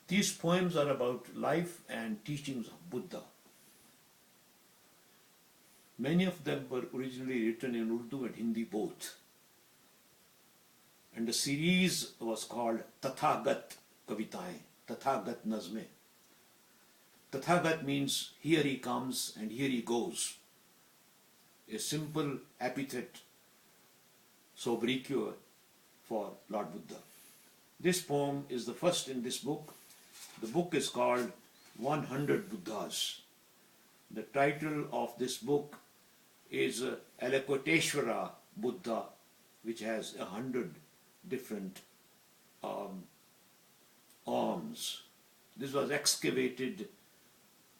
These poems are about life and teachings of Buddha. Many of them were originally written in Urdu and Hindi both. And the series was called Tathagat Kavitaएं, Tathagat Nazme. Tathagat means here he comes and here he goes. A simple epithet, sobriquet for Lord Buddha. This poem is the first in this book. The book is called 100 Buddhas. The title of this book is Alakoteshvara Buddha, which has 100 different arms. This was excavated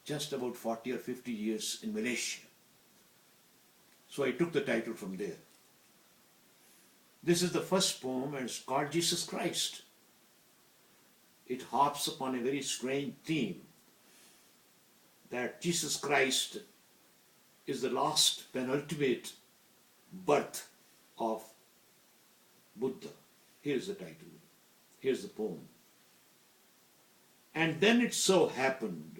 just about 40 or 50 years in Malaysia. So I took the title from there. This is the first poem and it's called Jesus Christ. It harps upon a very strange theme that Jesus Christ is the last penultimate birth of Buddha. Here's the title. Here's the poem. And then it so happened,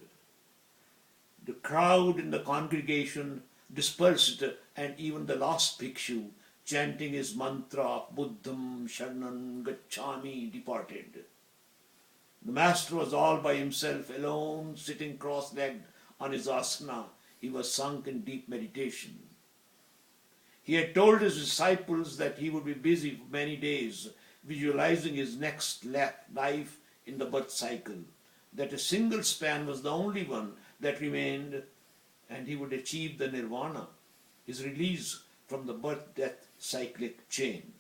the crowd in the congregation dispersed, and even the last bhikshu, chanting his mantra, Buddham Sharanam Gacchami, departed. The master was all by himself, alone, sitting cross-legged on his asana. He was sunk in deep meditation. He had told his disciples that he would be busy for many days, visualizing his next life in the birth cycle, that a single span was the only one that remained, and he would achieve the nirvana, his release from the birth-death cyclic chain.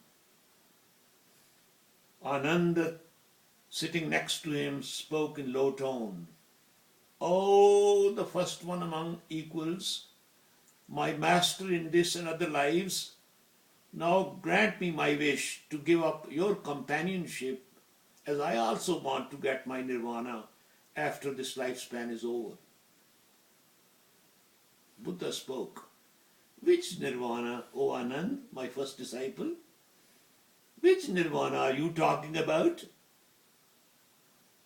Anand, sitting next to him, spoke in low tone. "Oh, the first one among equals, my master in this and other lives, now grant me my wish to give up your companionship, as I also want to get my nirvana after this lifespan is over." Buddha spoke. "Which nirvana, O Anand, my first disciple? Which nirvana are you talking about?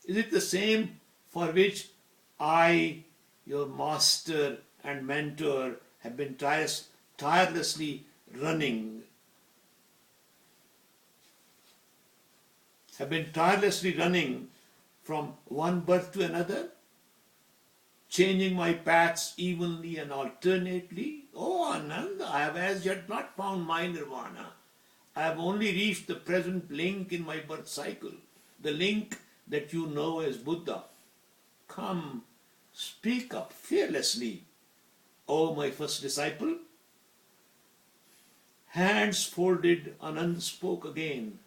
Is it the same for which I, your master and mentor, have been tirelessly running? Have been tirelessly running from one birth to another, changing my paths evenly and alternately? Oh Anand, I have as yet not found my nirvana. I have only reached the present link in my birth cycle, the link that you know as Buddha. Come, speak up fearlessly, O my first disciple." Hands folded, Anand spoke again.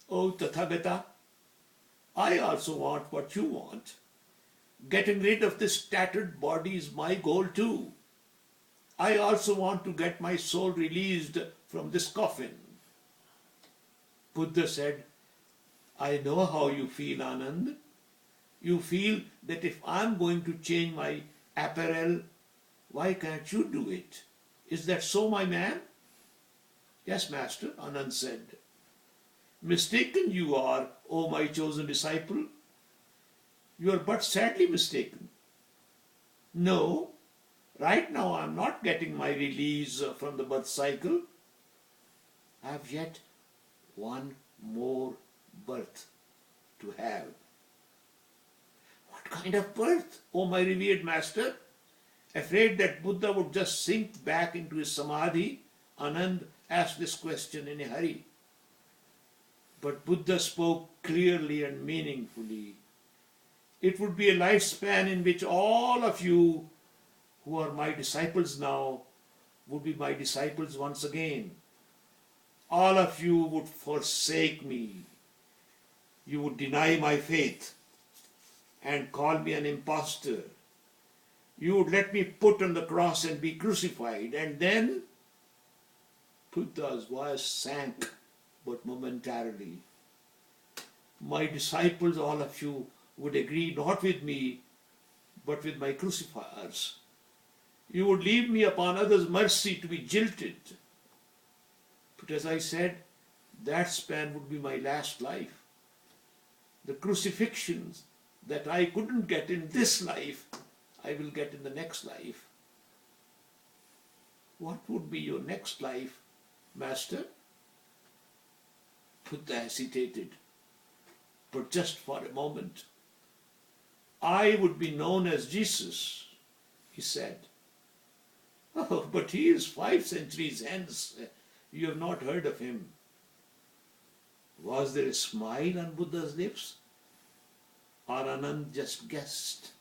"O Tathagata, I also want what you want. Getting rid of this tattered body is my goal too. I also want to get my soul released from this coffin." Buddha said, "I know how you feel, Anand. You feel that if I'm going to change my apparel, why can't you do it? Is that so, my man?" "Yes, master," Anand said. "Mistaken you are, O my chosen disciple. You are but sadly mistaken. No, right now I am not getting my release from the birth cycle. I have yet one more birth to have." "What kind of birth, O my revered master?" Afraid that Buddha would just sink back into his samadhi, Anand asked this question in a hurry. But Buddha spoke clearly and meaningfully. "It would be a lifespan in which all of you who are my disciples now would be my disciples once again. All of you would forsake me. You would deny my faith and call me an impostor. You would let me put on the cross and be crucified, and then..." Buddha's voice sank, but momentarily. "My disciples, all of you, would agree not with me, but with my crucifiers. You would leave me upon others' mercy to be jilted. But as I said, that span would be my last life. The crucifixions that I couldn't get in this life, I will get in the next life. What would be your next life, Master? Buddha hesitated, but just for a moment. I would be known as Jesus, he said. Oh, but he is 5 centuries hence. You have not heard of him. Was there a smile on Buddha's lips? Or Anand just guessed?